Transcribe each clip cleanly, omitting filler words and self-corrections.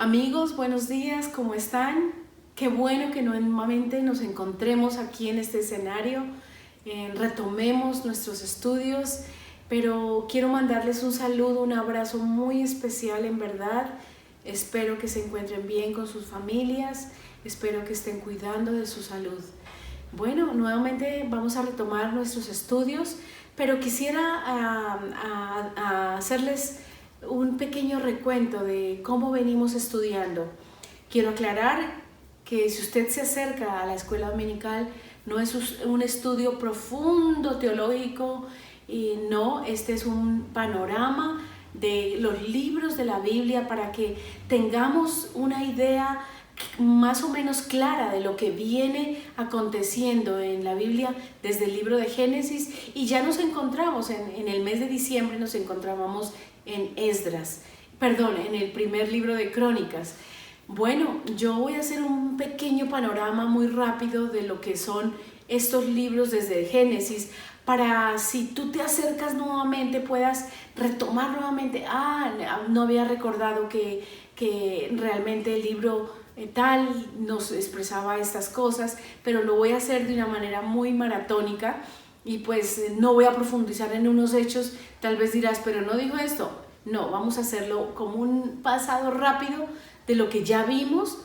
Amigos, buenos días, ¿cómo están? Qué bueno que nuevamente nos encontremos aquí en este escenario, retomemos nuestros estudios, pero quiero mandarles un saludo, un abrazo muy especial en verdad. Espero que se encuentren bien con sus familias, espero que estén cuidando de su salud. Bueno, nuevamente vamos a retomar nuestros estudios, pero quisiera hacerles un pequeño recuento de cómo venimos estudiando. Quiero aclarar que si usted se acerca a la escuela dominical, no es un estudio profundo teológico, y no, este es un panorama de los libros de la Biblia para que tengamos una idea más o menos clara de lo que viene aconteciendo en la Biblia desde el libro de Génesis, y ya nos encontramos en el mes de diciembre, nos encontrábamos en en el primer libro de Crónicas. Bueno, yo voy a hacer un pequeño panorama muy rápido de lo que son estos libros desde Génesis, para si tú te acercas nuevamente puedas retomar nuevamente, no había recordado que realmente el libro tal nos expresaba estas cosas, pero lo voy a hacer de una manera muy maratónica y pues no voy a profundizar en unos hechos. Tal vez dirás, pero no dijo esto. No, vamos a hacerlo como un pasado rápido de lo que ya vimos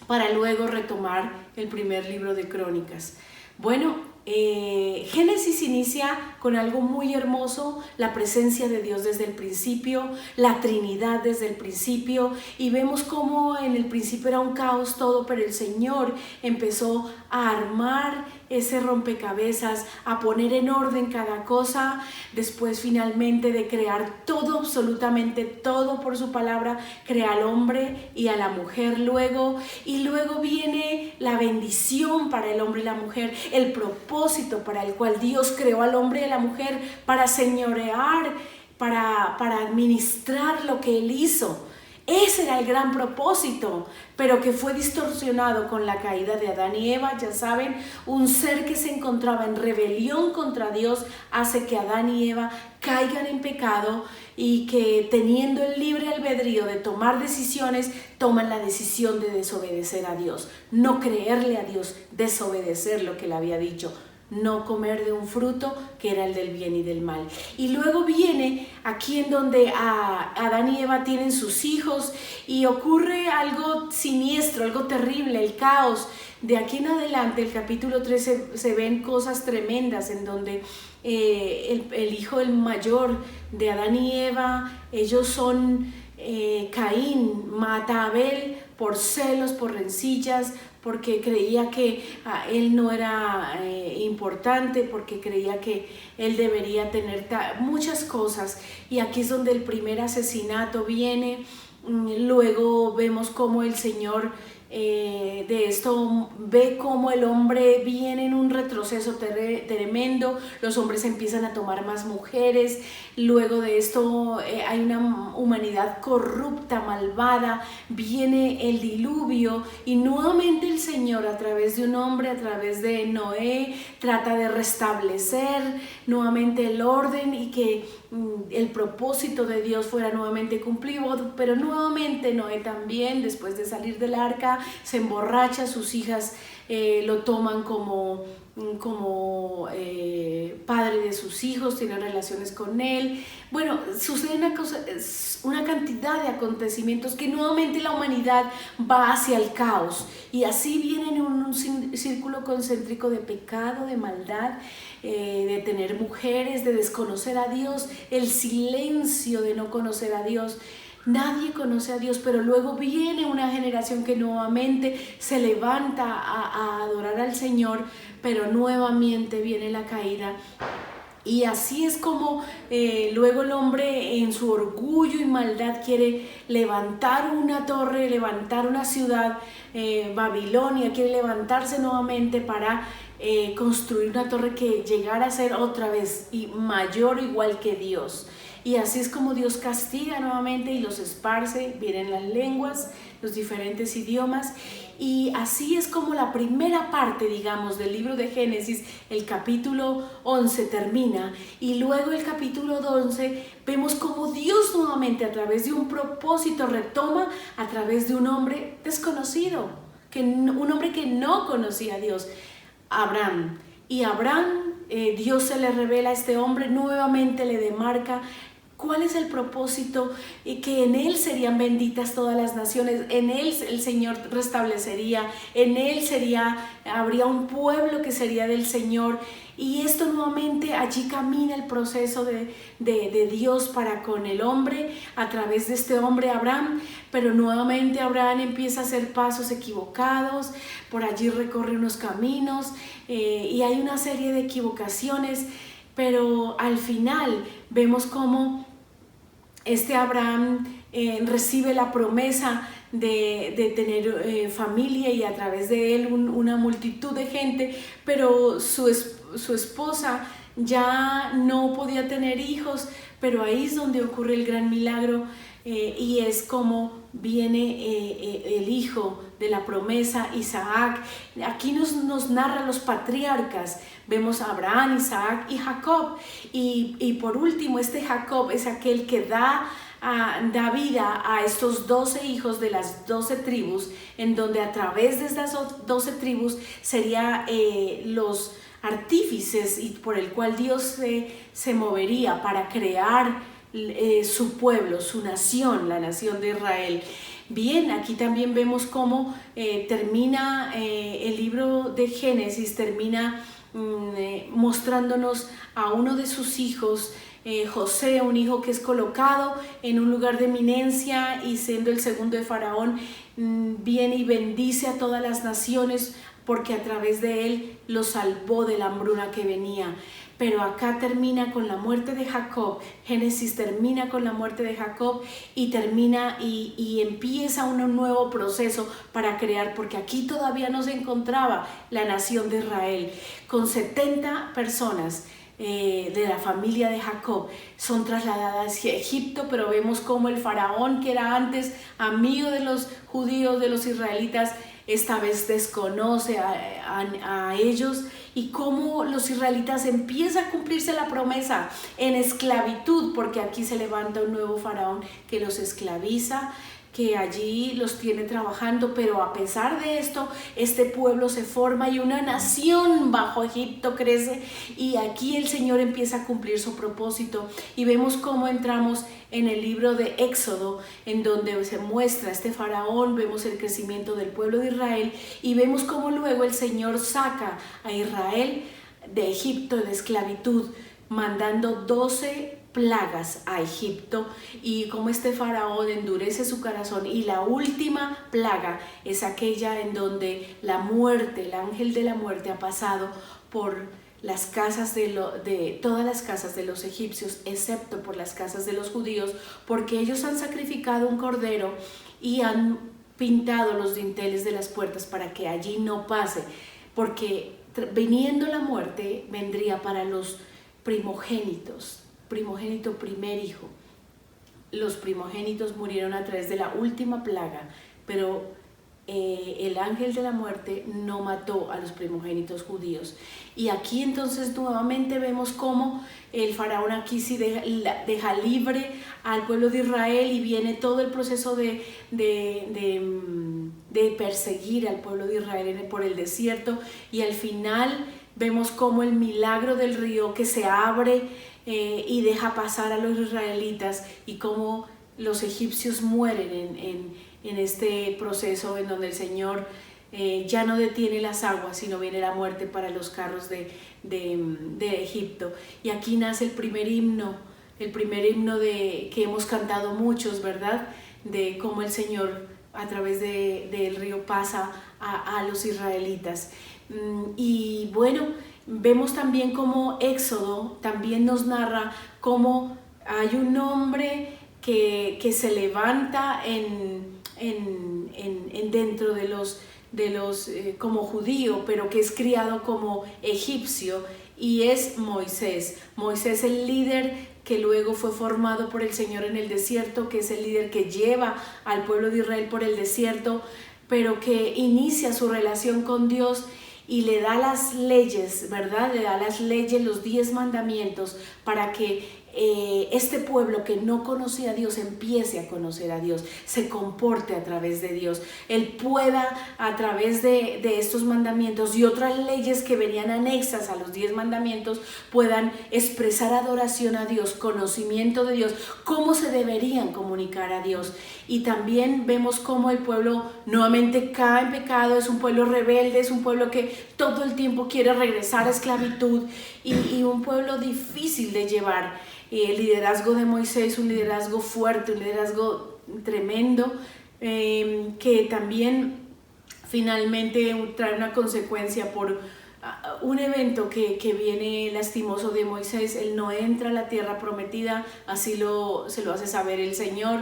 para luego retomar el primer libro de Crónicas. Bueno, Génesis inicia con algo muy hermoso, la presencia de Dios desde el principio, la Trinidad desde el principio, y vemos cómo en el principio era un caos todo, pero el Señor empezó a armar ese rompecabezas, a poner en orden cada cosa, después finalmente de crear todo, absolutamente todo por su palabra, crea al hombre y a la mujer luego, y luego viene la bendición para el hombre y la mujer, el propósito para el cual Dios creó al hombre y a la mujer, para señorear, para administrar lo que Él hizo. Ese era el gran propósito, pero que fue distorsionado con la caída de Adán y Eva. Ya saben, un ser que se encontraba en rebelión contra Dios hace que Adán y Eva caigan en pecado, y que teniendo el libre albedrío de tomar decisiones, toman la decisión de desobedecer a Dios, no creerle a Dios, desobedecer lo que Él había dicho, no comer de un fruto que era el del bien y del mal. Y luego viene aquí en donde Adán y Eva tienen sus hijos y ocurre algo siniestro, algo terrible, el caos. De aquí en adelante, el capítulo 13, se ven cosas tremendas en donde el hijo el mayor de Adán y Eva, ellos son Caín, mata a Abel por celos, por rencillas, porque creía que él no era importante, porque creía que él debería tener muchas cosas. Y aquí es donde el primer asesinato viene. Luego vemos cómo el Señor de esto ve cómo el hombre viene en un retroceso tremendo, los hombres empiezan a tomar más mujeres, luego de esto hay una humanidad corrupta, malvada, viene el diluvio, y nuevamente el Señor a través de un hombre, a través de Noé, trata de restablecer nuevamente el orden y que el propósito de Dios fuera nuevamente cumplido. Pero nuevamente Noé también, después de salir del arca, se emborracha, sus hijas lo toman como padre de sus hijos, tienen relaciones con él. Bueno, sucede una cantidad de acontecimientos que nuevamente la humanidad va hacia el caos, y así vienen en un círculo concéntrico de pecado, de maldad, de tener mujeres, de desconocer a Dios, el silencio de no conocer a Dios. Nadie conoce a Dios, pero luego viene una generación que nuevamente se levanta a adorar al Señor, pero nuevamente viene la caída. Y así es como luego el hombre, en su orgullo y maldad, quiere levantar una torre, levantar una ciudad, Babilonia, quiere levantarse nuevamente para construir una torre que llegara a ser otra vez y mayor, igual que Dios. Y así es como Dios castiga nuevamente y los esparce, vienen las lenguas, los diferentes idiomas. Y así es como la primera parte, digamos, del libro de Génesis, el capítulo 11 termina. Y luego el capítulo 11 vemos como Dios nuevamente a través de un propósito retoma a través de un hombre desconocido, un hombre que no conocía a Dios, Abraham. Y Abraham, Dios se le revela a este hombre, nuevamente le demarca cuál es el propósito, que en él serían benditas todas las naciones, en él el Señor restablecería, en él habría un pueblo que sería del Señor. Y esto nuevamente allí camina el proceso de Dios para con el hombre a través de este hombre Abraham, pero nuevamente Abraham empieza a hacer pasos equivocados, por allí recorre unos caminos y hay una serie de equivocaciones, pero al final vemos cómo este Abraham recibe la promesa de tener familia y a través de él una multitud de gente, pero su esposa ya no podía tener hijos, pero ahí es donde ocurre el gran milagro y es como viene el hijo de la promesa, Isaac. Aquí nos narra los patriarcas, vemos a Abraham, Isaac y Jacob, y por último este Jacob es aquel que da vida a estos 12 hijos de las 12 tribus, en donde a través de estas 12 tribus serían los artífices y por el cual Dios se movería para crear su pueblo, su nación, la nación de Israel. Bien, aquí también vemos cómo termina el libro de Génesis, termina mostrándonos a uno de sus hijos, José, un hijo que es colocado en un lugar de eminencia y siendo el segundo de Faraón, viene y bendice a todas las naciones porque a través de él los salvó de la hambruna que venía. Pero acá termina con la muerte de Jacob, Génesis termina con la muerte de Jacob y termina y empieza un nuevo proceso para crear, porque aquí todavía no se encontraba la nación de Israel, con 70 personas de la familia de Jacob son trasladadas hacia Egipto, pero vemos cómo el faraón, que era antes amigo de los judíos, de los israelitas, esta vez desconoce a ellos, y cómo los israelitas empieza a cumplirse la promesa en esclavitud, porque aquí se levanta un nuevo faraón que los esclaviza, que allí los tiene trabajando, pero a pesar de esto, este pueblo se forma y una nación bajo Egipto crece, y aquí el Señor empieza a cumplir su propósito, y vemos cómo entramos en el libro de Éxodo, en donde se muestra este faraón, vemos el crecimiento del pueblo de Israel, y vemos cómo luego el Señor saca a Israel de Egipto, de esclavitud, mandando 12 plagas a Egipto, y como este faraón endurece su corazón, y la última plaga es aquella en donde la muerte, el ángel de la muerte ha pasado por las casas de todas las casas de los egipcios, excepto por las casas de los judíos, porque ellos han sacrificado un cordero y han pintado los dinteles de las puertas para que allí no pase, porque viniendo la muerte vendría para los primogénitos, primer hijo. Los primogénitos murieron a través de la última plaga, pero el ángel de la muerte no mató a los primogénitos judíos. Y aquí entonces nuevamente vemos cómo el faraón aquí sí deja libre al pueblo de Israel, y viene todo el proceso de perseguir al pueblo de Israel por el desierto, y al final vemos cómo el milagro del río que se abre y deja pasar a los israelitas, y cómo los egipcios mueren en este proceso en donde el Señor ya no detiene las aguas, sino viene la muerte para los carros de Egipto. Y aquí nace el primer himno que hemos cantado muchos, ¿verdad? De cómo el Señor a través del río pasa a los israelitas. Y bueno, vemos también cómo Éxodo también nos narra cómo hay un hombre que se levanta dentro de los como judío, pero que es criado como egipcio, y es Moisés, el líder que luego fue formado por el Señor en el desierto, que es el líder que lleva al pueblo de Israel por el desierto, pero que inicia su relación con Dios y le da las leyes, ¿verdad? Le da las leyes, los 10 mandamientos para que este pueblo que no conocía a Dios empiece a conocer a Dios, se comporte a través de Dios. Él pueda a través de estos mandamientos y otras leyes que venían anexas a los 10 mandamientos puedan expresar adoración a Dios, conocimiento de Dios, cómo se deberían comunicar a Dios. Y también vemos cómo el pueblo nuevamente cae en pecado, es un pueblo rebelde, es un pueblo que todo el tiempo quiere regresar a esclavitud y un pueblo difícil de llevar. El liderazgo de Moisés, un liderazgo fuerte, un liderazgo tremendo, que también finalmente trae una consecuencia por un evento que viene lastimoso de Moisés. Él no entra a la tierra prometida, así se lo hace saber el Señor.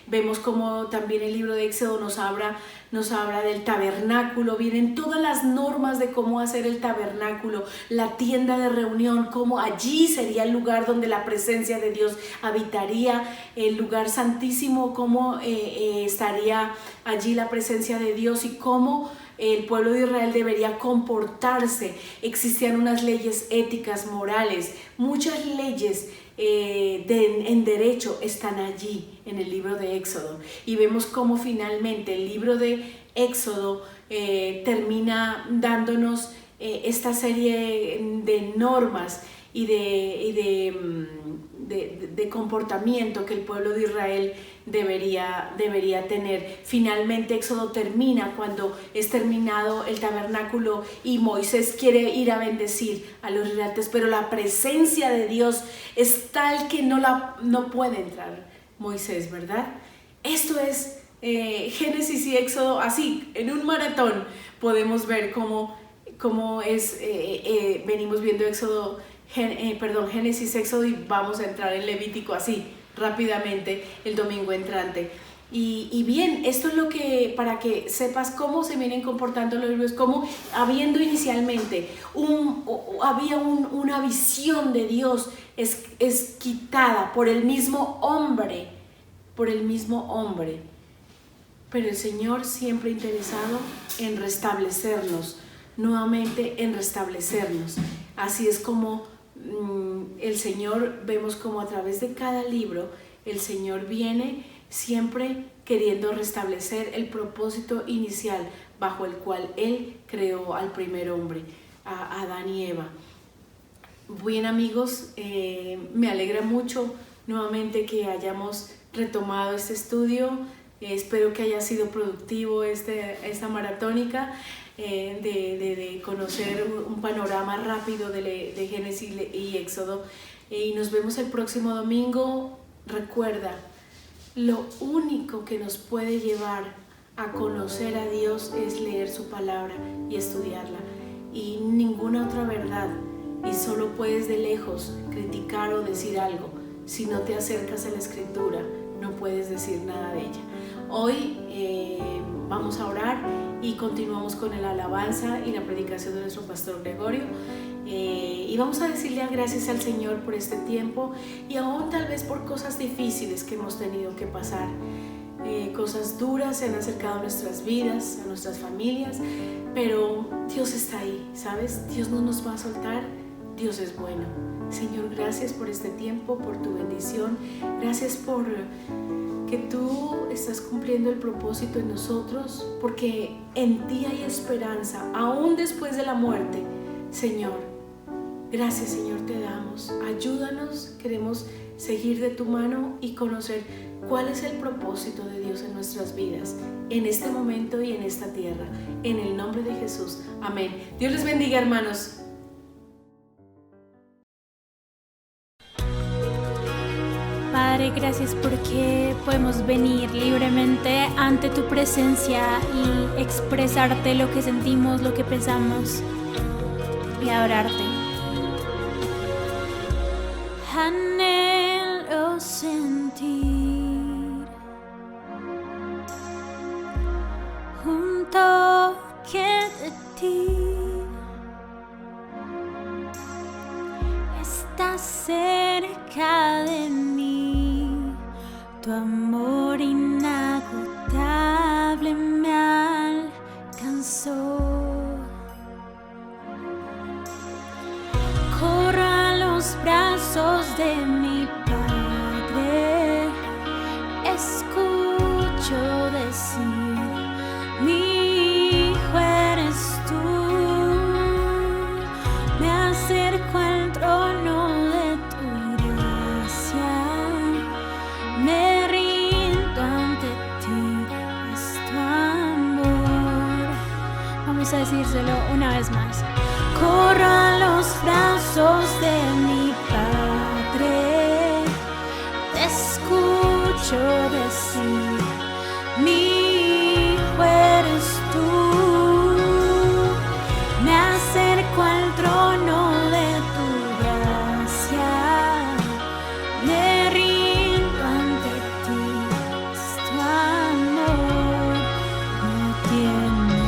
Vemos como también el libro de Éxodo nos habla del tabernáculo, vienen todas las normas de cómo hacer el tabernáculo, la tienda de reunión, cómo allí sería el lugar donde la presencia de Dios habitaría, el lugar santísimo, cómo estaría allí la presencia de Dios y cómo el pueblo de Israel debería comportarse. Existían unas leyes éticas, morales, muchas leyes en derecho están allí en el libro de Éxodo, y vemos cómo finalmente el libro de Éxodo termina dándonos esta serie de normas y de comportamiento que el pueblo de Israel debería tener. Finalmente Éxodo termina cuando es terminado el tabernáculo y Moisés quiere ir a bendecir a los israelitas, pero la presencia de Dios es tal que no puede entrar Moisés, ¿verdad? Esto es Génesis y Éxodo, así en un maratón podemos ver cómo es, venimos viendo Génesis, Éxodo, y vamos a entrar en Levítico así rápidamente el domingo entrante. Y bien, esto es lo que, para que sepas cómo se vienen comportando los libros, cómo habiendo inicialmente había una visión de Dios es quitada por el mismo hombre, pero el Señor siempre interesado en restablecernos, nuevamente en restablecernos. Así es como el Señor, vemos como a través de cada libro el Señor viene siempre queriendo restablecer el propósito inicial bajo el cual Él creó al primer hombre, a Adán y Eva. Bien, amigos, me alegra mucho nuevamente que hayamos retomado este estudio. Espero que haya sido productivo esta maratónica de conocer un panorama rápido de Génesis y Éxodo. Y nos vemos el próximo domingo. Recuerda, lo único que nos puede llevar a conocer a Dios es leer su palabra y estudiarla, y ninguna otra verdad. Y solo puedes de lejos criticar o decir algo. Si no te acercas a la Escritura, no puedes decir nada de ella. Hoy vamos a orar y continuamos con la alabanza y la predicación de nuestro pastor Gregorio, y vamos a decirle gracias al Señor por este tiempo, y aún tal vez por cosas difíciles que hemos tenido que pasar. Cosas duras se han acercado a nuestras vidas, a nuestras familias, pero Dios está ahí, ¿sabes? Dios no nos va a soltar. Dios es bueno. Señor, gracias por este tiempo, por tu bendición. Gracias por que tú estás cumpliendo el propósito en nosotros, porque en ti hay esperanza, aún después de la muerte. Señor, gracias, Señor, te damos. Ayúdanos, queremos seguir de tu mano y conocer cuál es el propósito de Dios en nuestras vidas, en este momento y en esta tierra. En el nombre de Jesús. Amén. Dios les bendiga, hermanos. Padre, gracias porque podemos venir libremente ante tu presencia y expresarte lo que sentimos, lo que pensamos y adorarte. Anhelo sentir un toque de ti. Estás cerca de decir, mi hijo eres tú. Me acerco al trono de tu gracia, me rindo ante ti, es tu amor. Vamos a decírselo una vez más. Corro a los brazos de mi Padre, te escucho decir, mi hijo eres tú. Me acerco al trono de tu gracia, me rindo ante ti, es tu amor, no tiene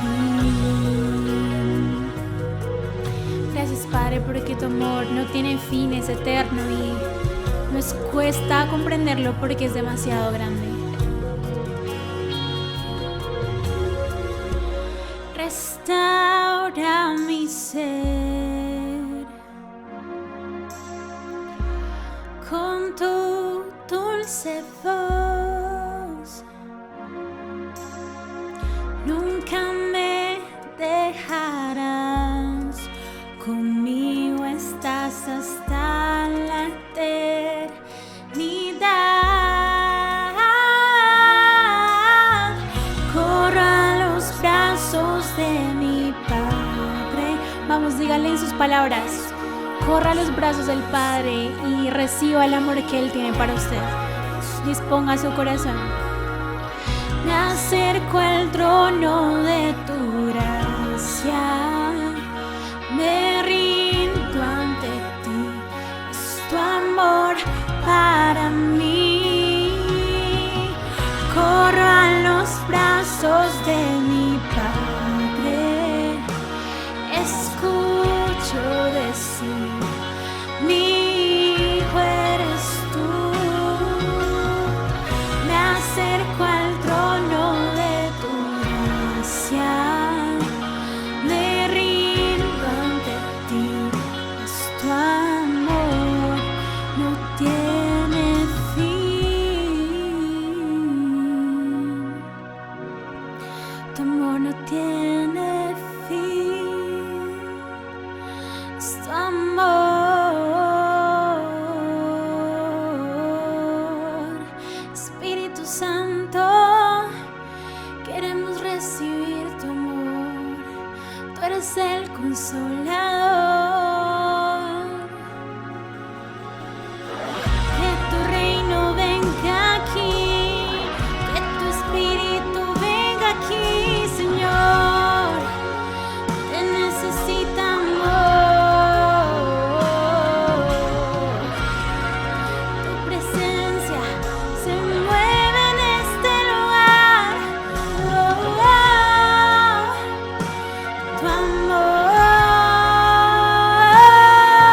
fin. Gracias, Padre, porque tu amor no tiene fin, es eterno y nos cuesta comprenderlo porque es demasiado grande. Restaura mi ser con tu dulce voz. Nunca me dejarás, conmigo estás hasta la eternidad. Corro a los brazos de mi Padre. Vamos, dígale en sus palabras. Corra a los brazos del Padre y reciba el amor que Él tiene para usted. Disponga su corazón. Me acerco al trono de tu gracia, me rindo ante ti, es tu amor para mí. Corro a los brazos de mi Padre, escucho decir, mi hijo eres tú. Me acerco al trono de tu gracia, me rindo ante ti, es tu amor, no tiene fin. Tu amor no tiene fin, es tu amor. Espíritu Santo, queremos recibir tu amor, tú eres el consolador. Que tu reino venga aquí, que tu espíritu venga aquí, Señor, te necesitamos. Tu presencia se mueve en este lugar. Oh, oh, tu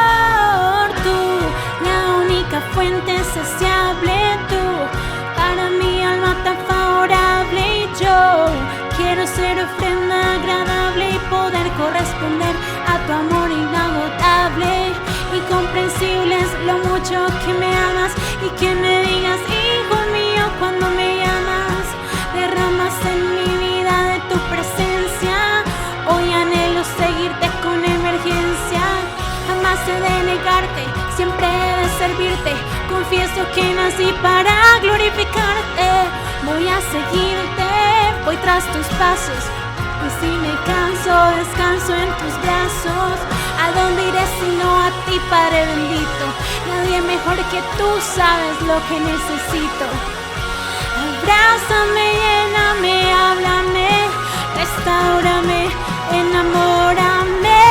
amor, tú, la única fuente saciable, tú, para mi alma tan favorable, y yo quiero ser ofrenda agradable y poder corresponder a tu amor inagotable. Incomprensible es lo mucho que me amas y que me digas, hijo mío, cuando me llamas. Derramas en mi vida de tu presencia, hoy anhelo seguirte con emergencia. Jamás he de negarte, siempre he de servirte. Confieso que nací para glorificarte. Voy a seguirte, voy tras tus pasos. Y si me canso, descanso en tus brazos. ¿A dónde iré sino a ti, Padre bendito? Nadie mejor que tú sabes lo que necesito. Abrázame, lléname, háblame, restáurame, enamórame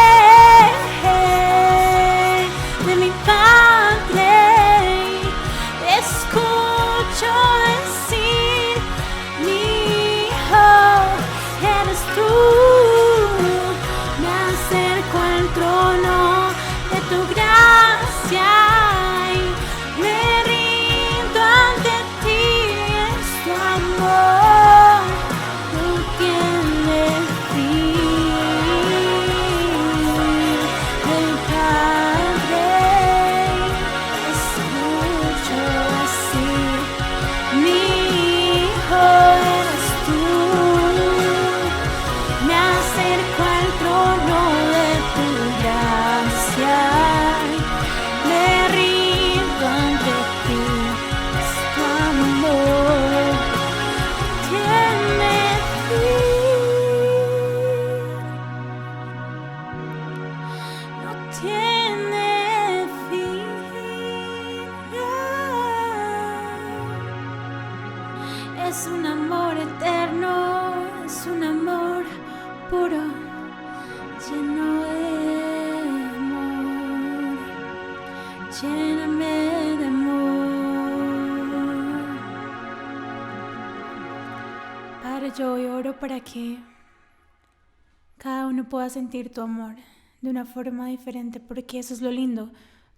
de mi Padre. Escucho decir, mi hijo eres tú. Me acerco al trono de tu gracia y me rindo ante ti, es tu amor, no tiene fin. El Padre, escucho así, mi hijo Padre, yo hoy oro para que cada uno pueda sentir tu amor de una forma diferente, porque eso es lo lindo.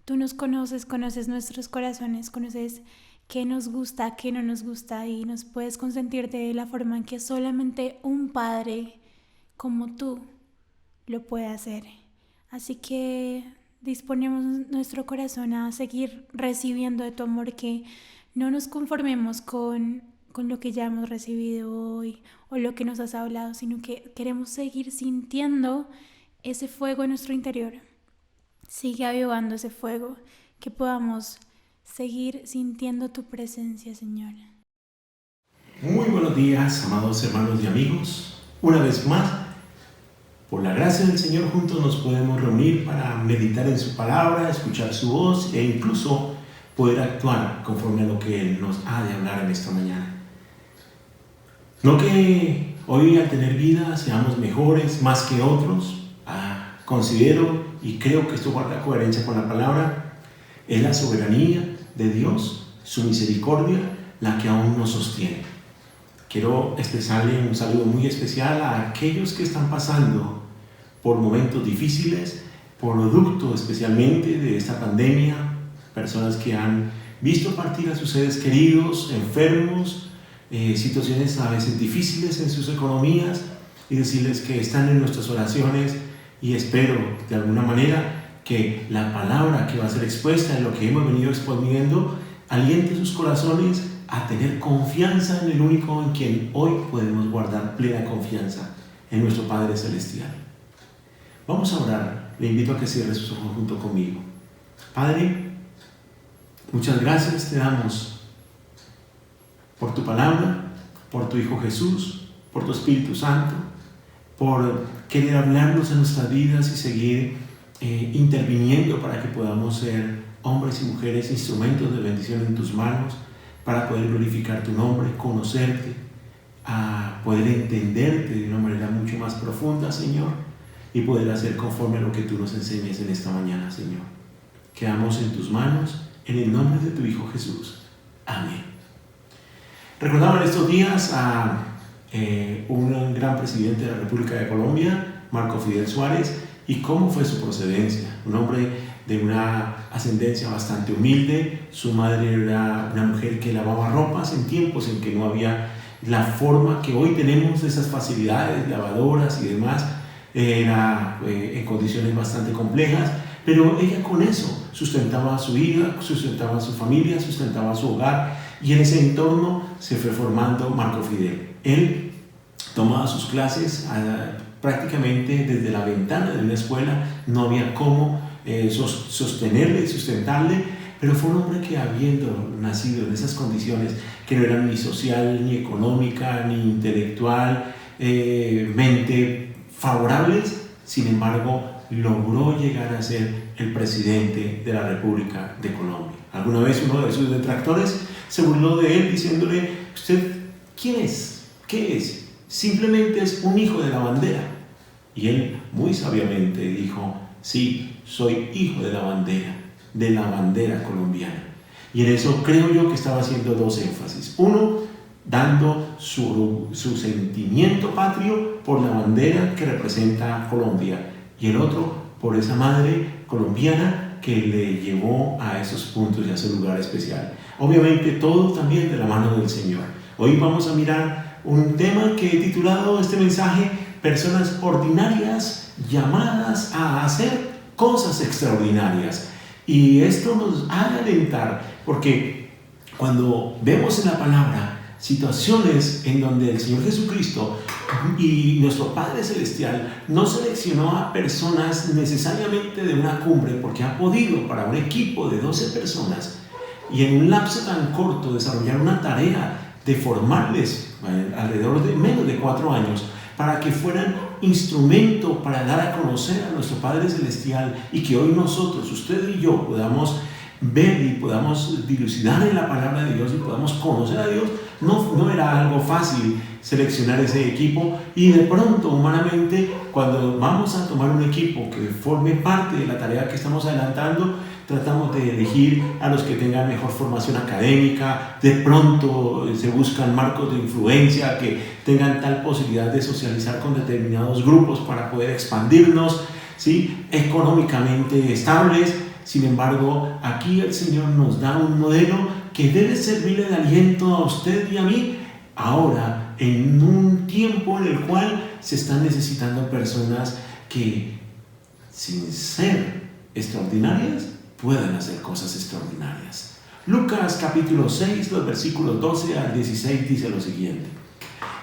Tú nos conoces, conoces nuestros corazones, conoces qué nos gusta, qué no nos gusta, y nos puedes consentir de la forma en que solamente un Padre como tú lo puede hacer. Así que disponemos nuestro corazón a seguir recibiendo de tu amor, que no nos conformemos con lo que ya hemos recibido hoy o lo que nos has hablado, sino que queremos seguir sintiendo ese fuego en nuestro interior. Sigue avivando ese fuego, que podamos seguir sintiendo tu presencia, Señor. Muy buenos días, amados hermanos y amigos. Una vez más, por la gracia del Señor, juntos nos podemos reunir para meditar en su palabra, escuchar su voz e incluso poder actuar conforme a lo que Él nos ha de hablar en esta mañana. No que hoy al tener vida seamos mejores, más que otros. Considero y creo que esto guarda coherencia con la palabra. Es la soberanía de Dios, su misericordia, la que aún nos sostiene. Quiero expresarle un saludo muy especial a aquellos que están pasando por momentos difíciles, producto especialmente de esta pandemia, personas que han visto partir a sus seres queridos, enfermos, situaciones a veces difíciles en sus economías, y decirles que están en nuestras oraciones, y espero de alguna manera que la palabra que va a ser expuesta en lo que hemos venido exponiendo aliente sus corazones a tener confianza en el único en quien hoy podemos guardar plena confianza, en nuestro Padre Celestial. Vamos a orar. Le invito a que cierre sus ojos junto conmigo. Padre, muchas gracias te damos por tu palabra, por tu Hijo Jesús, por tu Espíritu Santo, por querer hablarnos en nuestras vidas y seguir interviniendo para que podamos ser hombres y mujeres, instrumentos de bendición en tus manos, para poder glorificar tu nombre, conocerte, a poder entenderte de una manera mucho más profunda, Señor, y poder hacer conforme a lo que tú nos enseñes en esta mañana, Señor. Quedamos en tus manos, en el nombre de tu Hijo Jesús. Amén. Recordaba en estos días a un gran presidente de la República de Colombia, Marco Fidel Suárez, y cómo fue su procedencia. Un hombre de una ascendencia bastante humilde. Su madre era una mujer que lavaba ropas en tiempos en que no había la forma que hoy tenemos de esas facilidades, lavadoras y demás. Era en condiciones bastante complejas, pero ella con eso sustentaba a su hija, sustentaba a su familia, sustentaba a su hogar, y en ese entorno se fue formando Marco Fidel. Él tomaba sus clases prácticamente desde la ventana de una escuela. No había cómo sostenerle, sustentarle, pero fue un hombre que, habiendo nacido en esas condiciones que no eran ni social, ni económica, ni intelectualmente favorables, sin embargo logró llegar a ser el presidente de la República de Colombia. Alguna vez uno de sus detractores se burló de él diciéndole: ¿usted quién es? ¿Qué es? Simplemente es un hijo de la bandera. Y él muy sabiamente dijo: sí, soy hijo de la bandera colombiana. Y en eso creo yo que estaba haciendo dos énfasis. Uno, dando su sentimiento patrio por la bandera que representa Colombia, y el otro por esa madre colombiana que le llevó a esos puntos y a ese lugar especial. Obviamente todo también de la mano del Señor. Hoy vamos a mirar un tema que he titulado este mensaje: personas ordinarias llamadas a hacer cosas extraordinarias. Y esto nos ha de alentar, porque cuando vemos en la palabra situaciones en donde el Señor Jesucristo y nuestro Padre Celestial no seleccionó a personas necesariamente de una cumbre, porque ha podido para un equipo de 12 personas y en un lapso tan corto desarrollar una tarea de formarles alrededor de menos de 4 años para que fueran instrumento para dar a conocer a nuestro Padre Celestial, y que hoy nosotros, usted y yo, podamos ver y podamos dilucidar en la palabra de Dios y podamos conocer a Dios. No era algo fácil seleccionar ese equipo, y de pronto humanamente, cuando vamos a tomar un equipo que forme parte de la tarea que estamos adelantando, tratamos de elegir a los que tengan mejor formación académica, de pronto se buscan marcos de influencia que tengan tal posibilidad de socializar con determinados grupos para poder expandirnos, ¿sí? Económicamente estables. Sin embargo, aquí el Señor nos da un modelo que debe servirle de aliento a usted y a mí ahora, en un tiempo en el cual se están necesitando personas que, sin ser extraordinarias, puedan hacer cosas extraordinarias. Lucas capítulo 6, los versículos 12 al 16 dice lo siguiente: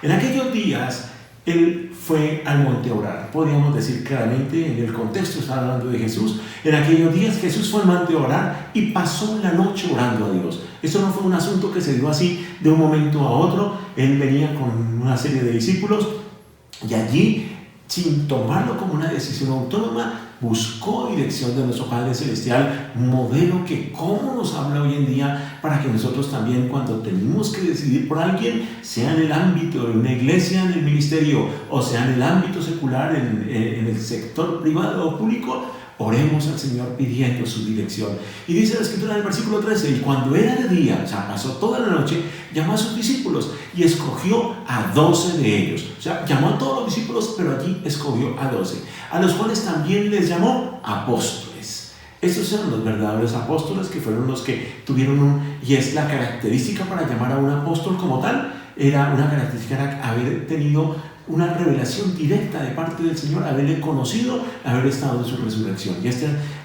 en aquellos días Él fue al monte a orar. Podríamos decir claramente, en el contexto está hablando de Jesús. En aquellos días Jesús fue al monte a orar y pasó la noche orando a Dios. Esto no fue un asunto que se dio así de un momento a otro. Él venía con una serie de discípulos y allí, sin tomarlo como una decisión autónoma, buscó dirección de nuestro Padre Celestial, modelo que cómo nos habla hoy en día para que nosotros también, cuando tenemos que decidir por alguien, sea en el ámbito de una iglesia, en el ministerio, o sea en el ámbito secular, en el sector privado o público, oremos al Señor pidiendo su dirección. Y dice la Escritura en el versículo 13: y cuando era de día, o sea, pasó toda la noche, llamó a sus discípulos y escogió a 12 de ellos. O sea, llamó a todos los discípulos, pero allí escogió a 12, a los cuales también les llamó apóstoles. Estos eran los verdaderos apóstoles, que fueron los que tuvieron y es la característica para llamar a un apóstol como tal, era una característica, era haber tenido una revelación directa de parte del Señor, haberle conocido, haber estado en su resurrección. Y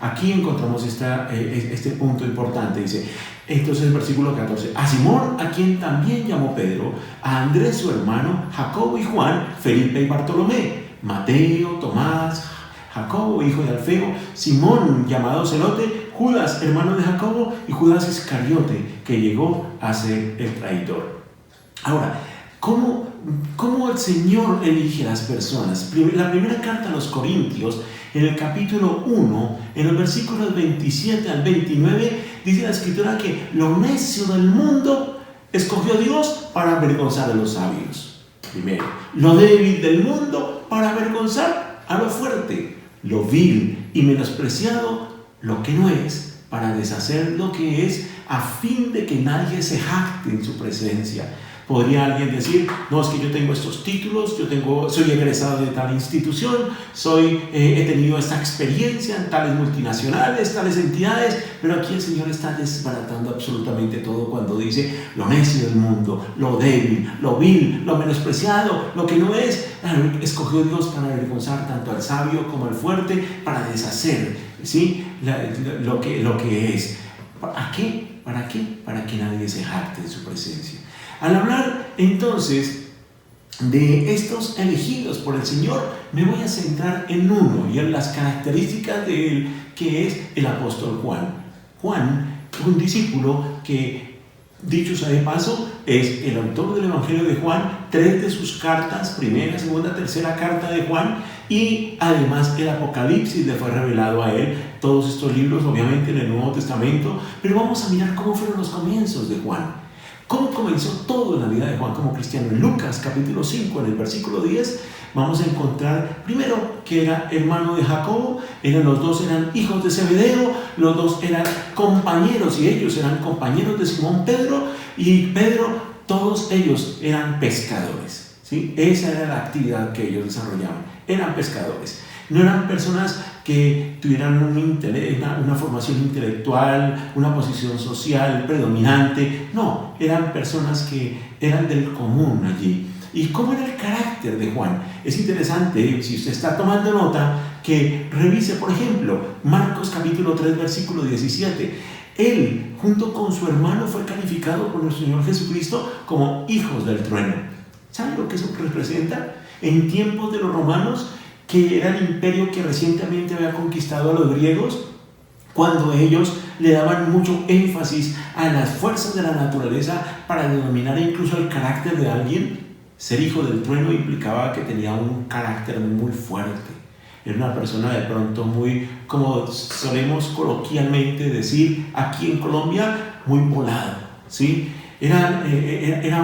aquí encontramos este punto importante. Dice entonces el versículo 14: a Simón, a quien también llamó Pedro, a Andrés su hermano, Jacobo y Juan, Felipe y Bartolomé, Mateo, Tomás, Jacobo hijo de Alfeo, Simón llamado Celote, Judas hermano de Jacobo y Judas Iscariote, que llegó a ser el traidor. Ahora, ¿cómo el Señor elige a las personas? La primera carta a los Corintios, en el capítulo 1, en los versículos 27 al 29, dice la Escritura que lo necio del mundo escogió Dios para avergonzar a los sabios. Primero, lo débil del mundo para avergonzar a lo fuerte, lo vil y menospreciado, lo que no es, para deshacer lo que es, a fin de que nadie se jacte en su presencia. Podría alguien decir: no, es que yo tengo estos títulos, soy egresado de tal institución, he tenido esta experiencia en tales multinacionales, tales entidades, pero aquí el Señor está desbaratando absolutamente todo cuando dice lo necio del mundo, lo débil, lo vil, lo menospreciado, lo que no es. Escogió Dios para avergonzar tanto al sabio como al fuerte, para deshacer, ¿sí? lo que es. ¿Para qué? ¿Para qué? Para que nadie se jacte en su presencia. Al hablar entonces de estos elegidos por el Señor, me voy a centrar en uno y en las características de él, que es el apóstol Juan. Juan, un discípulo que, dicho sea de paso, es el autor del Evangelio de Juan, 3 de sus cartas, primera, segunda, tercera carta de Juan, y además el Apocalipsis le fue revelado a él. Todos estos libros, obviamente, en el Nuevo Testamento, pero vamos a mirar cómo fueron los comienzos de Juan. ¿Cómo comenzó todo en la vida de Juan como cristiano? En Lucas capítulo 5, en el versículo 10, vamos a encontrar primero que era hermano de Jacobo, los dos eran hijos de Zebedeo, los dos eran compañeros y ellos eran compañeros de Simón Pedro y Pedro, todos ellos eran pescadores, ¿sí? Esa era la actividad que ellos desarrollaban, eran pescadores. No eran personas que tuvieran una formación intelectual, una posición social predominante. No, eran personas que eran del común allí. ¿Y cómo era el carácter de Juan? Es interesante, si usted está tomando nota, que revise, por ejemplo, Marcos capítulo 3, versículo 17. Él, junto con su hermano, fue calificado por nuestro Señor Jesucristo como hijos del trueno. ¿Saben lo que eso representa? En tiempos de los romanos, que era el imperio que recientemente había conquistado a los griegos, cuando ellos le daban mucho énfasis a las fuerzas de la naturaleza para denominar incluso el carácter de alguien, ser hijo del trueno implicaba que tenía un carácter muy fuerte. Era una persona de pronto muy, como solemos coloquialmente decir aquí en Colombia, muy volado, ¿sí? Era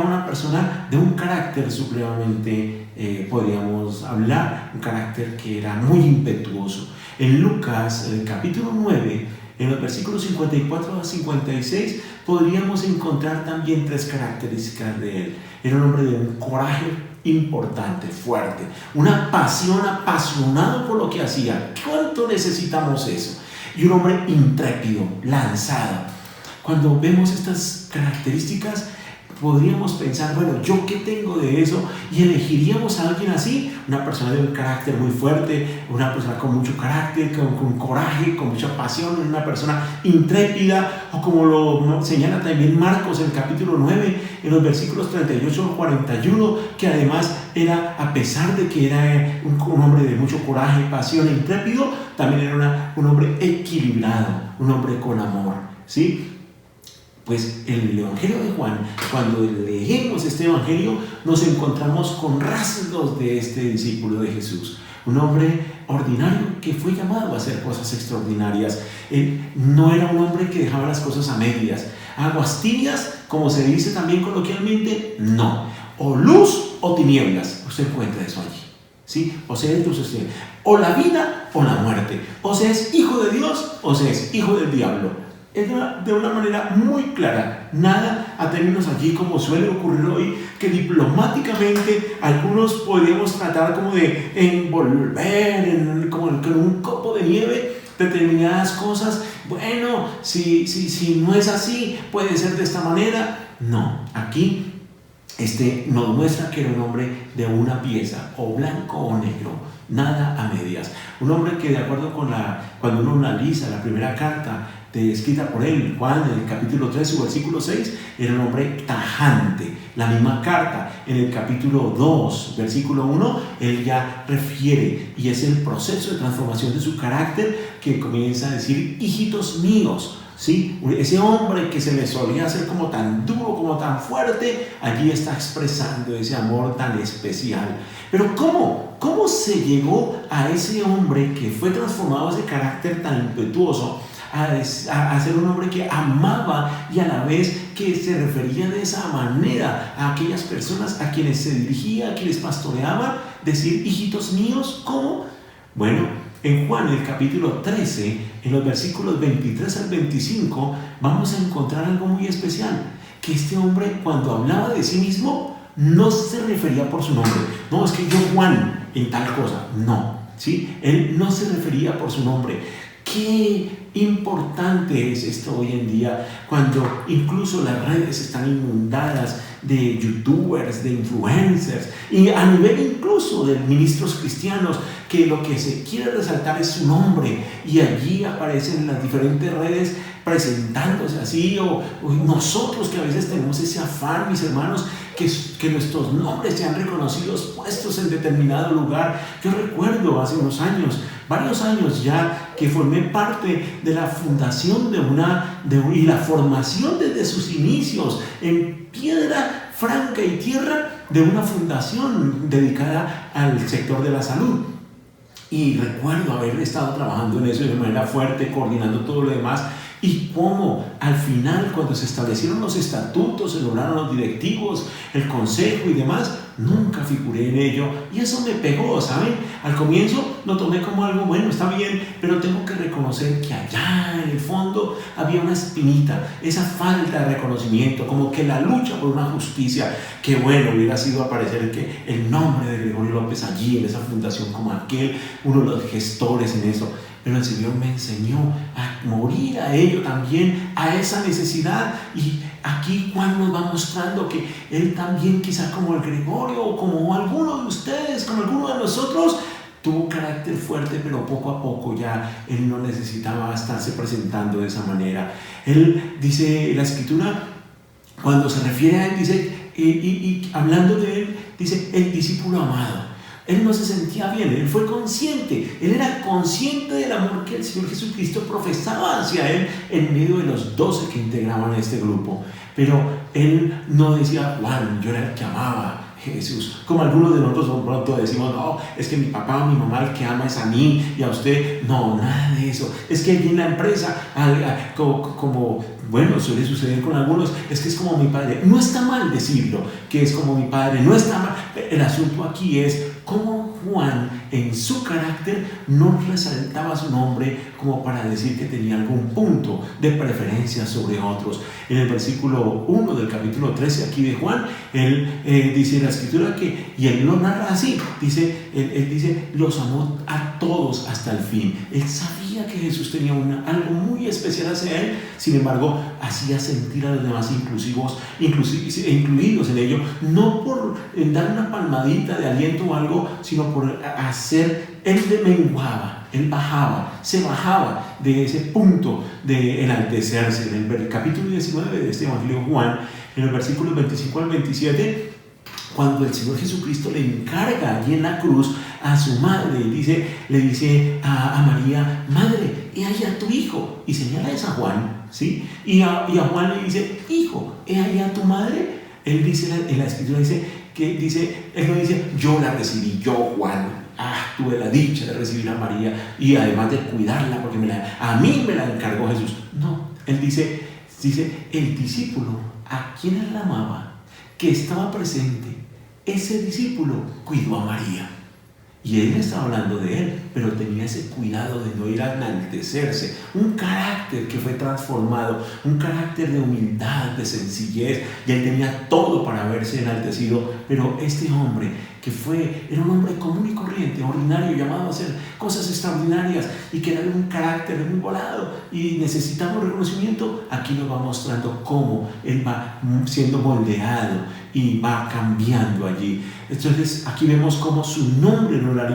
una persona de un carácter supremamente, podríamos hablar, un carácter que era muy impetuoso. En Lucas, en el capítulo 9, En los versículos 54 a 56 podríamos encontrar también 3 características de él. Era un hombre de un coraje importante, fuerte, una pasión, apasionado por lo que hacía. ¿Cuánto necesitamos eso? Y un hombre intrépido, lanzado. Cuando vemos estas características, podríamos pensar, bueno, ¿yo qué tengo de eso? Y elegiríamos a alguien así, una persona de un carácter muy fuerte, una persona con mucho carácter, con coraje, con mucha pasión, una persona intrépida, o como lo señala también Marcos en el capítulo 9, en los versículos 38 al 41, que además era, a pesar de que era un hombre de mucho coraje, pasión e intrépido, también era un hombre equilibrado, un hombre con amor, ¿sí? Pues en el Evangelio de Juan, cuando leemos este Evangelio, nos encontramos con rasgos de este discípulo de Jesús. Un hombre ordinario que fue llamado a hacer cosas extraordinarias. Él no era un hombre que dejaba las cosas a medias. Aguas tibias, como se dice también coloquialmente, no. O luz o tinieblas. Usted encuentra eso allí, ¿sí? O sea, o la vida o la muerte. O se es hijo de Dios o se es hijo del diablo. Es de una manera muy clara, nada a términos allí como suele ocurrir hoy, que diplomáticamente algunos podríamos tratar como de envolver como con un copo de nieve determinadas cosas. Bueno, si no es así, puede ser de esta manera. No, aquí nos muestra que era un hombre de una pieza, o blanco o negro, nada a medias. Un hombre que, de acuerdo con cuando uno analiza la primera carta escrita por él, Juan, en el capítulo 3, su versículo 6, era un hombre tajante. La misma carta, en el capítulo 2, versículo 1, él ya refiere, y es el proceso de transformación de su carácter, que comienza a decir, hijitos míos, ¿sí? Ese hombre que se le solía hacer como tan duro, como tan fuerte, allí está expresando ese amor tan especial. Pero ¿cómo se llegó a ese hombre que fue transformado, ese carácter tan impetuoso, a ser un hombre que amaba y a la vez que se refería de esa manera a aquellas personas a quienes se dirigía, a quienes pastoreaba, decir, hijitos míos? ¿Cómo? Bueno, en Juan, el capítulo 13, en los versículos 23 al 25, vamos a encontrar algo muy especial, que este hombre, cuando hablaba de sí mismo, no se refería por su nombre. No, es que yo Juan en tal cosa, no, ¿sí? Él no se refería por su nombre. Qué importante es esto hoy en día, cuando incluso las redes están inundadas de youtubers, de influencers, y a nivel incluso de ministros cristianos, que lo que se quiere resaltar es su nombre, y allí aparecen en las diferentes redes presentándose así, o nosotros que a veces tenemos ese afán, mis hermanos, que nuestros nombres sean reconocidos, puestos en determinado lugar. Yo recuerdo hace unos años, varios años ya, que formé parte de la fundación y la formación desde sus inicios en piedra franca y tierra de una fundación dedicada al sector de la salud. Y recuerdo haber estado trabajando en eso de manera fuerte, coordinando todo lo demás. Y cómo al final, cuando se establecieron los estatutos, se lograron los directivos, el consejo y demás, nunca figuré en ello, y eso me pegó, ¿saben? Al comienzo lo tomé como algo bueno, está bien, pero tengo que reconocer que allá en el fondo había una espinita, esa falta de reconocimiento, como que la lucha por una justicia. Qué bueno hubiera sido aparecer que el nombre de Gregorio López allí en esa fundación, como aquel, uno de los gestores en eso. Pero el Señor me enseñó a morir a ello también, a esa necesidad. Y aquí Juan nos va mostrando que él también, quizá como el Gregorio o como alguno de ustedes, como alguno de nosotros, tuvo carácter fuerte, pero poco a poco ya él no necesitaba estarse presentando de esa manera. Él dice, la Escritura, cuando se refiere a él, dice, y hablando de él, dice, el discípulo amado. Él no se sentía bien, él fue consciente, él era consciente del amor que el Señor Jesucristo profesaba hacia él en medio de los 12 que integraban este grupo. Pero él no decía, Juan, yo era el que amaba, Jesús. Como algunos de nosotros de pronto decimos, no, es que mi papá o mi mamá el que ama es a mí y a usted. No, nada de eso. Es que allí en la empresa, como bueno, suele suceder con algunos, es que es como mi padre. No está mal decirlo, que es como mi padre, no está mal. El asunto aquí es cómo Juan en su carácter no resaltaba su nombre como para decir que tenía algún punto de preferencia sobre otros. En el versículo 1 del capítulo 13 aquí de Juan, él dice en la escritura que, y él lo narra así, él dice, los amó a todos hasta el fin. Él sabía que Jesús tenía algo muy especial hacia él, sin embargo, hacía sentir a los demás incluidos en ello, no por dar una palmadita de aliento o algo, sino por hacer, él menguaba, él bajaba, se bajaba de ese punto de enaltecerse. En el capítulo 19 de este Evangelio de Juan, en el versículo 25 al 27, cuando el Señor Jesucristo le encarga allí en la cruz a su madre, le dice a María, madre, he ahí a tu hijo, y señala a Juan, ¿sí? Y a Juan le dice, hijo, he ahí a tu madre. Él dice, en la escritura él no dice, yo la recibí, yo Juan, tuve la dicha de recibir a María y además de cuidarla porque a mí me la encargó Jesús. No, él dice, el discípulo a quien él amaba, que estaba presente, ese discípulo cuidó a María. Y él estaba hablando de él, pero tenía ese cuidado de no ir a enaltecerse. Un carácter que fue transformado, un carácter de humildad, de sencillez. Y él tenía todo para haberse enaltecido. Pero este hombre, era un hombre común y corriente, ordinario, llamado a hacer cosas extraordinarias y que era de un carácter muy volado y necesitamos reconocimiento, aquí nos va mostrando cómo él va siendo moldeado y va cambiando allí. Entonces aquí vemos cómo su nombre no era lo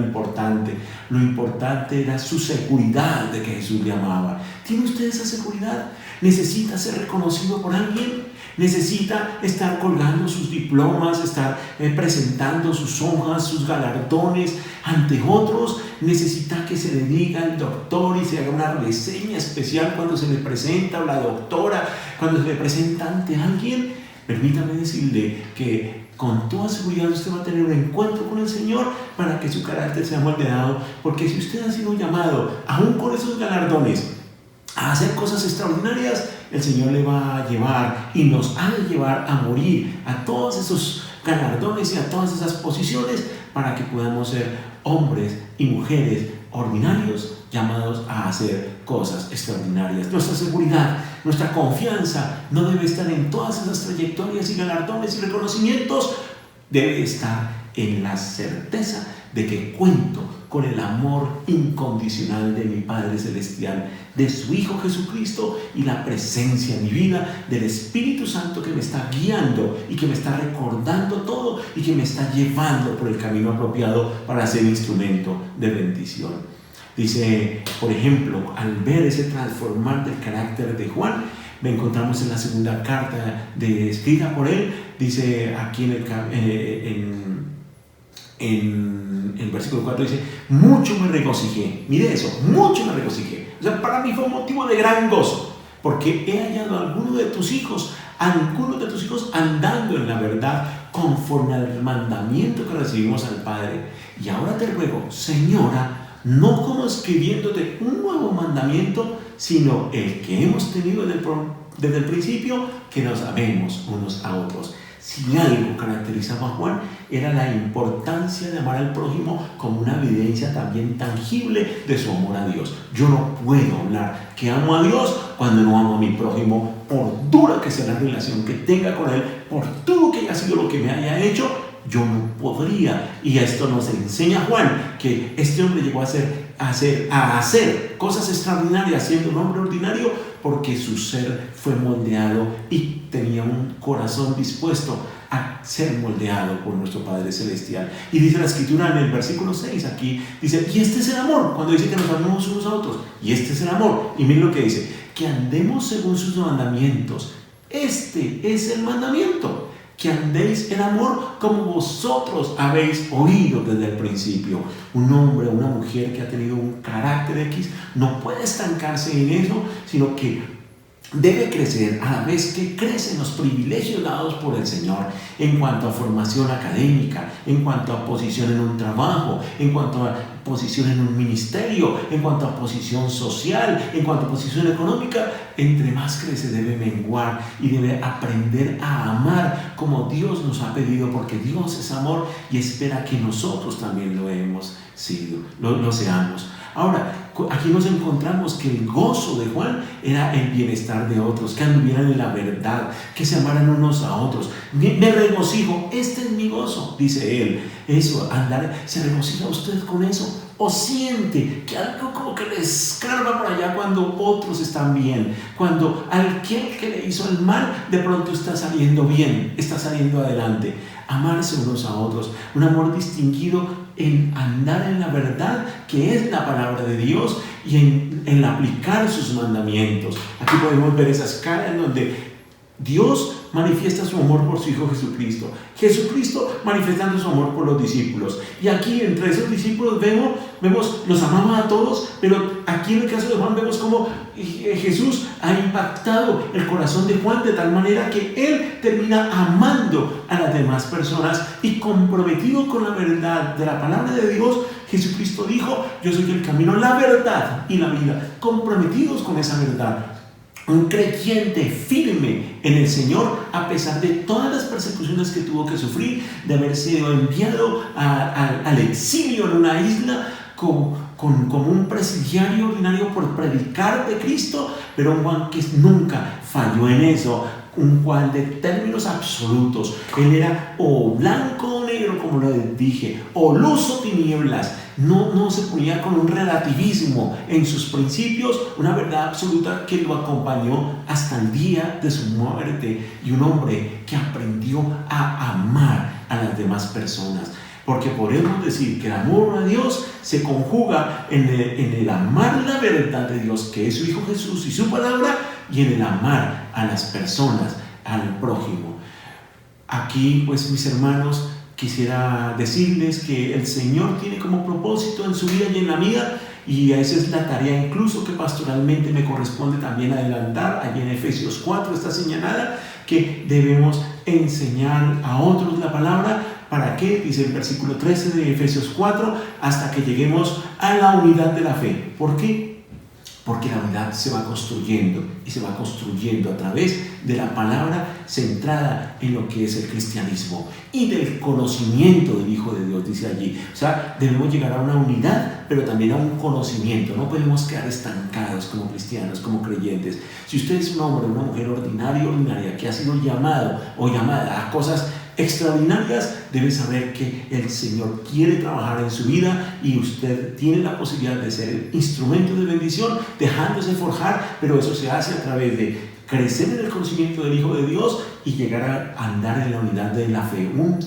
importante era su seguridad de que Jesús le amaba. ¿Tiene usted esa seguridad? ¿Necesita ser reconocido por alguien? ¿Necesita estar colgando sus diplomas, estar presentando sus hojas, sus galardones ante otros? ¿Necesita que se le diga al doctor y se haga una reseña especial cuando se le presenta, o la doctora cuando se le presenta ante alguien? Permítame decirle que con toda seguridad usted va a tener un encuentro con el Señor para que su carácter sea moldeado, porque si usted ha sido llamado, aún con esos galardones, a hacer cosas extraordinarias, el Señor le va a llevar y nos ha de llevar a morir a todos esos galardones y a todas esas posiciones para que podamos ser hombres y mujeres ordinarios llamados a hacer cosas extraordinarias. Nuestra seguridad, nuestra confianza no debe estar en todas esas trayectorias y galardones y reconocimientos, debe estar en la certeza de que cuento con el amor incondicional de mi Padre Celestial, de su Hijo Jesucristo y la presencia en mi vida del Espíritu Santo que me está guiando y que me está recordando todo y que me está llevando por el camino apropiado para ser instrumento de bendición. Dice, por ejemplo, al ver ese transformar del carácter de Juan, me encontramos en la segunda carta escrita por él, dice aquí en el versículo 4 dice, mucho me regocijé. Mire eso, mucho me regocijé. O sea, para mí fue un motivo de gran gozo, porque he hallado a algunos de tus hijos andando en la verdad conforme al mandamiento que recibimos al Padre. Y ahora te ruego, Señora, no como escribiéndote un nuevo mandamiento, sino el que hemos tenido desde el principio, que nos amemos unos a otros. Si algo caracterizaba a Juan, era la importancia de amar al prójimo como una evidencia también tangible de su amor a Dios. Yo no puedo hablar que amo a Dios cuando no amo a mi prójimo, por dura que sea la relación que tenga con él, por todo que haya sido lo que me haya hecho, yo no podría. Y esto nos enseña Juan, que este hombre llegó a hacer cosas extraordinarias siendo un hombre ordinario, porque su ser fue moldeado y tenía un corazón dispuesto a ser moldeado por nuestro Padre Celestial. Y dice la Escritura en el versículo 6 aquí, dice, y este es el amor, cuando dice que nos amemos unos a otros, y este es el amor. Y miren lo que dice, que andemos según sus mandamientos. Este es el mandamiento, que andéis en amor como vosotros habéis oído desde el principio. Un hombre o una mujer que ha tenido un carácter X no puede estancarse en eso, sino que debe crecer a la vez que crecen los privilegios dados por el Señor en cuanto a formación académica, en cuanto a posición en un trabajo, en cuanto a posición en un ministerio, en cuanto a posición social, en cuanto a posición económica. Entre más crece debe menguar y debe aprender a amar como Dios nos ha pedido, porque Dios es amor y espera que nosotros también lo hemos sido, lo seamos. Ahora, aquí nos encontramos que el gozo de Juan era el bienestar de otros, que anduvieran en la verdad, que se amaran unos a otros. Me regocijo, este es mi gozo, dice él. Eso, andar, ¿se regocija usted con eso? ¿O siente que algo como que le escarba por allá cuando otros están bien? Cuando aquel que le hizo el mal de pronto está saliendo bien, está saliendo adelante. Amarse unos a otros, un amor distinguido en andar en la verdad, que es la palabra de Dios, y en aplicar sus mandamientos. Aquí podemos ver esa escala en donde Dios manifiesta su amor por su Hijo Jesucristo, Jesucristo manifestando su amor por los discípulos, y aquí entre esos discípulos vemos los amamos a todos, pero aquí en el caso de Juan vemos cómo Jesús ha impactado el corazón de Juan de tal manera que él termina amando a las demás personas y comprometido con la verdad de la palabra de Dios. Jesucristo dijo: yo soy el camino, la verdad y la vida, comprometidos con esa verdad. Un creyente firme en el Señor, a pesar de todas las persecuciones que tuvo que sufrir, de haber sido enviado al exilio en una isla como un presidiario ordinario por predicar de Cristo, pero un Juan que nunca falló en eso. Un Juan de términos absolutos. Él era o blanco o negro, como lo dije, o luz o tinieblas. No se ponía con un relativismo en sus principios, una verdad absoluta que lo acompañó hasta el día de su muerte, y un hombre que aprendió a amar a las demás personas. Porque podemos decir que el amor a Dios se conjuga en el amar la verdad de Dios, que es su Hijo Jesús y su palabra, y en el amar a las personas, al prójimo. Aquí, pues, mis hermanos, quisiera decirles que el Señor tiene como propósito en su vida y en la mía, y esa es la tarea incluso que pastoralmente me corresponde también adelantar. Allí en Efesios 4 está señalada que debemos enseñar a otros la palabra. ¿Para qué? Dice el versículo 13 de Efesios 4, hasta que lleguemos a la unidad de la fe. ¿Por qué? Porque la unidad se va construyendo, y se va construyendo a través de la palabra centrada en lo que es el cristianismo y del conocimiento del Hijo de Dios, dice allí. O sea, debemos llegar a una unidad, pero también a un conocimiento. No podemos quedar estancados como cristianos, como creyentes. Si usted es un hombre o una mujer ordinaria que ha sido llamado o llamada a cosas extraordinarias, debe saber que el Señor quiere trabajar en su vida, y usted tiene la posibilidad de ser instrumento de bendición, dejándose forjar, pero eso se hace a través de crecer en el conocimiento del Hijo de Dios y llegar a andar en la unidad de la fe, una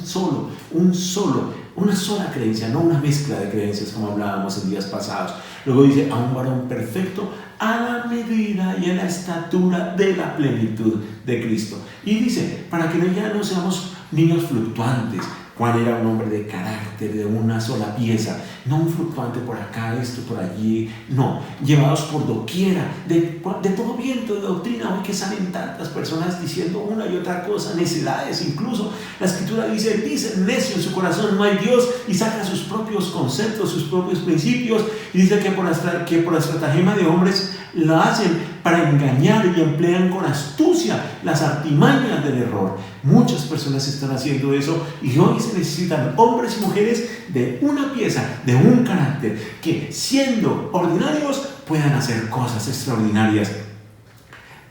sola creencia, no una mezcla de creencias como hablábamos en días pasados. Luego dice: a un varón perfecto a la medida y a la estatura de la plenitud de Cristo. Y dice, para que ya no seamos niños fluctuantes. Juan era un hombre de carácter, de una sola pieza, no un fluctuante por acá, esto por allí, no, llevados por doquiera, de todo viento de doctrina. Hoy que salen tantas personas diciendo una y otra cosa, necedades incluso. La Escritura dice necio en su corazón no hay Dios, y saca sus propios conceptos, sus propios principios, y dice que por la estratagema de hombres lo hacen para engañar, y emplean con astucia las artimañas del error. Muchas personas están haciendo eso, y hoy se necesitan hombres y mujeres de una pieza, de un carácter, que siendo ordinarios puedan hacer cosas extraordinarias,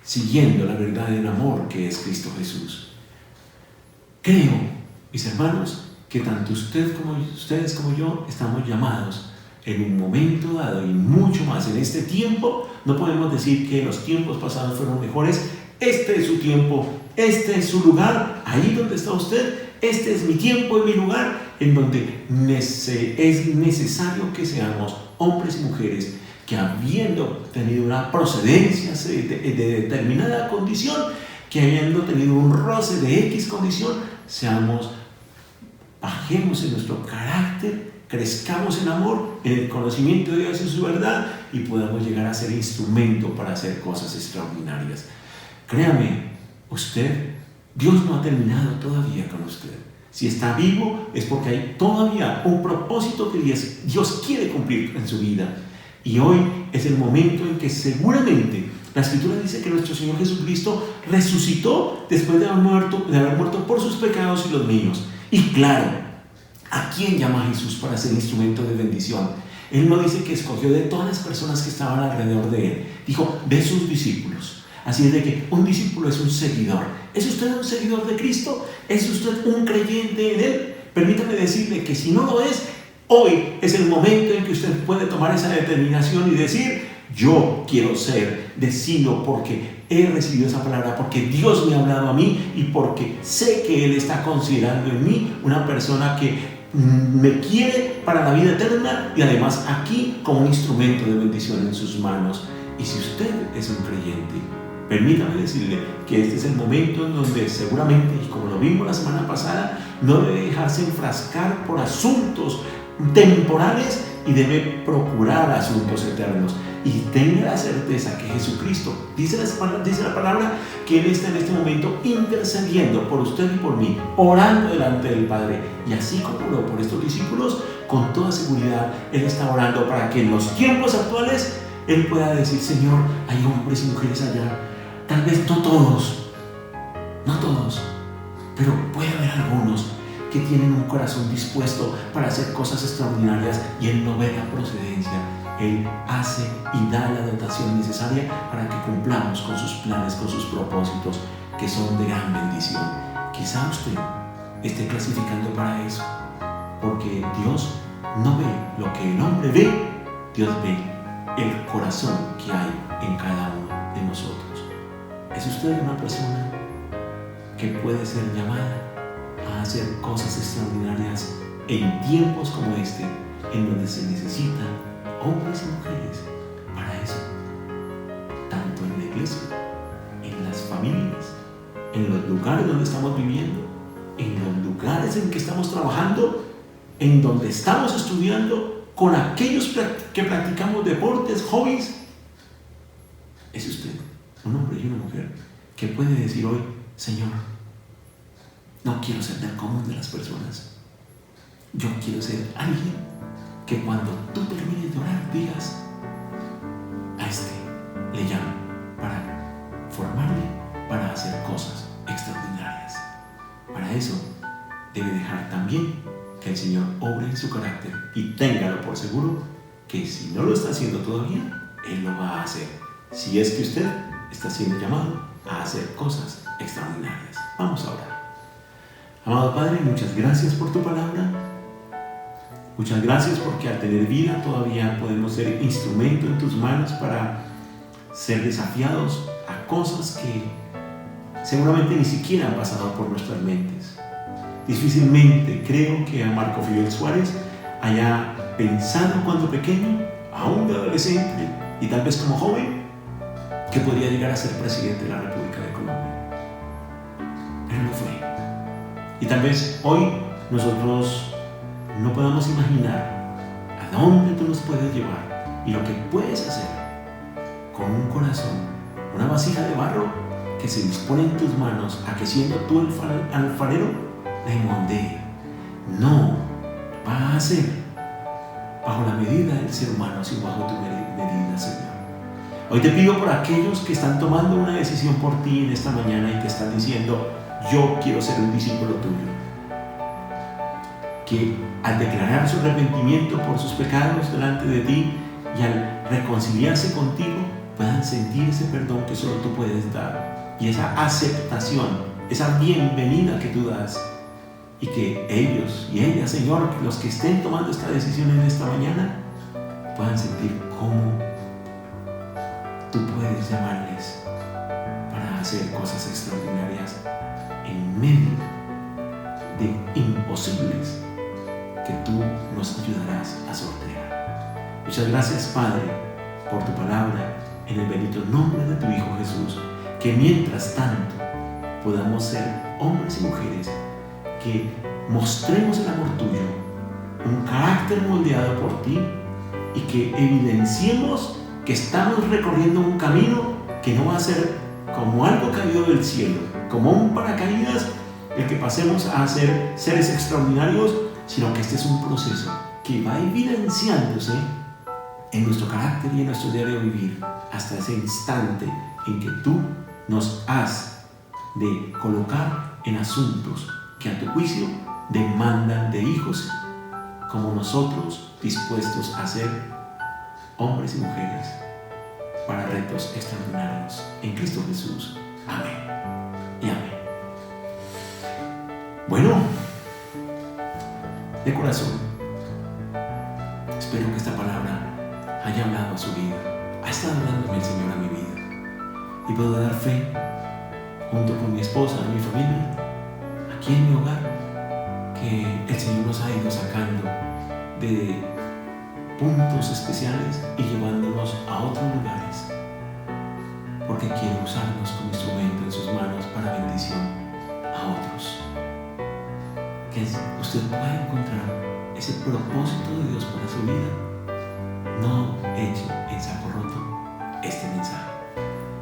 siguiendo la verdad en amor que es Cristo Jesús. Creo, mis hermanos, que tanto ustedes como yo estamos llamados en un momento dado, y mucho más en este tiempo. No podemos decir que los tiempos pasados fueron mejores. Este es su tiempo, este es su lugar, ahí donde está usted. Este es mi tiempo y mi lugar, en donde es necesario que seamos hombres y mujeres que, habiendo tenido una procedencia de determinada condición, que habiendo tenido un roce de X condición, bajemos en nuestro carácter, crezcamos en amor, en el conocimiento de Dios y su verdad, y podamos llegar a ser instrumento para hacer cosas extraordinarias. Créame, Dios no ha terminado todavía con usted. Si está vivo es porque hay todavía un propósito que Dios quiere cumplir en su vida. Y hoy es el momento en que seguramente la Escritura dice que nuestro Señor Jesucristo resucitó después de haber muerto por sus pecados y los míos. Y claro, ¿a quién llama Jesús para ser instrumento de bendición? Él no dice que escogió de todas las personas que estaban alrededor de él. Dijo, de sus discípulos. Así es de que un discípulo es un seguidor. ¿Es usted un seguidor de Cristo? ¿Es usted un creyente en Él? Permítame decirle que si no lo es, hoy es el momento en que usted puede tomar esa determinación y decir, yo quiero ser, decido porque he recibido esa palabra, porque Dios me ha hablado a mí y porque sé que Él está considerando en mí una persona que me quiere para la vida eterna y además aquí como un instrumento de bendición en sus manos. Y si usted es un creyente, permítame decirle que este es el momento en donde seguramente, y como lo vimos la semana pasada, no debe dejarse enfrascar por asuntos temporales y debe procurar asuntos eternos. Y tenga la certeza que Jesucristo, dice la palabra, que Él está en este momento intercediendo por usted y por mí, orando delante del Padre. Y así como oró por estos discípulos, con toda seguridad Él está orando para que en los tiempos actuales Él pueda decir, Señor, hay hombres y mujeres allá, tal vez no todos, pero puede haber algunos que tienen un corazón dispuesto para hacer cosas extraordinarias y Él no ve la procedencia. Él hace y da la dotación necesaria para que cumplamos con sus planes, con sus propósitos, que son de gran bendición. Quizá usted esté clasificando para eso, porque Dios no ve lo que el hombre ve, Dios ve el corazón que hay en cada uno de nosotros. ¿Es usted una persona que puede ser llamada a hacer cosas extraordinarias en tiempos como este, en donde se necesitan hombres y mujeres para eso? Tanto en la iglesia, en las familias, en los lugares donde estamos viviendo, en los lugares en que estamos trabajando, en donde estamos estudiando, con aquellos que practicamos deportes, hobbies. ¿Es usted un hombre y una mujer que puede decir hoy, Señor, no quiero ser del común de las personas? Yo quiero ser alguien que cuando tú termines de orar digas, a este le llamo para formarle, para hacer cosas extraordinarias. Para eso debe dejar también que el Señor obre en su carácter y téngalo por seguro que si no lo está haciendo todavía, Él lo va a hacer. Si es que usted está siendo llamado a hacer cosas extraordinarias. Vamos a orar. Amado Padre, muchas gracias por tu palabra. Muchas gracias porque al tener vida todavía podemos ser instrumento en tus manos para ser desafiados a cosas que seguramente ni siquiera han pasado por nuestras mentes. Difícilmente creo que a Marco Fidel Suárez haya pensado cuando pequeño, aún de adolescente y tal vez como joven, que podría llegar a ser presidente de la República de Colombia. Pero no fue. Y tal vez hoy nosotros no podamos imaginar a dónde tú nos puedes llevar y lo que puedes hacer con un corazón, una vasija de barro que se dispone en tus manos a que siendo tú el alfarero la moldee. No va a ser bajo la medida del ser humano, sino bajo tu medida, Señor. Hoy te pido por aquellos que están tomando una decisión por ti en esta mañana y que están diciendo, yo quiero ser un discípulo tuyo. Que al declarar su arrepentimiento por sus pecados delante de ti y al reconciliarse contigo, puedan sentir ese perdón que solo tú puedes dar y esa aceptación, esa bienvenida que tú das. Y que ellos y ellas, Señor, los que estén tomando esta decisión en esta mañana, puedan sentir cómo tú puedes llamarles para hacer cosas extraordinarias en medio de imposibles que tú nos ayudarás a sortear. Muchas gracias, Padre, por tu palabra, en el bendito nombre de tu Hijo Jesús, que mientras tanto podamos ser hombres y mujeres que mostremos el amor tuyo, un carácter moldeado por ti y que evidenciemos que estamos recorriendo un camino que no va a ser como algo caído del cielo, como un paracaídas, el que pasemos a ser seres extraordinarios, sino que este es un proceso que va evidenciándose en nuestro carácter y en nuestro diario vivir, hasta ese instante en que tú nos has de colocar en asuntos que a tu juicio demandan de hijos como nosotros, dispuestos a ser hombres y mujeres para retos extraordinarios en Cristo Jesús. Amén y amén. Bueno, de corazón, espero que esta palabra haya hablado a su vida. Ha estado hablándome el Señor a mi vida y puedo dar fe junto con mi esposa y mi familia aquí en mi hogar, que el Señor nos ha ido sacando de puntos especiales y llevándonos a otros lugares, porque quiere usarnos como instrumento en sus manos para bendición a otros. Que usted pueda encontrar ese propósito de Dios para su vida. No eche en saco roto este mensaje.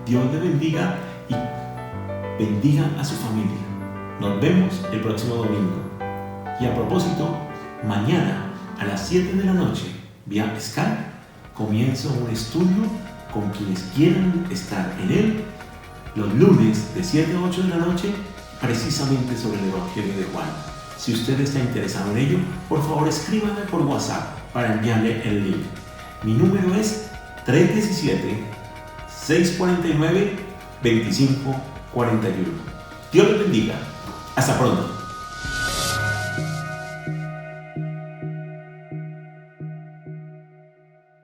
Dios le bendiga y bendiga a su familia. Nos vemos el próximo domingo. Y a propósito, mañana a las 7 de la noche, vía Skype, comienzo un estudio con quienes quieran estar en él los lunes de 7 a 8 de la noche, precisamente sobre el Evangelio de Juan. Si usted está interesado en ello, por favor escríbame por WhatsApp para enviarle el link. Mi número es 317-649-2541. Dios les bendiga. Hasta pronto.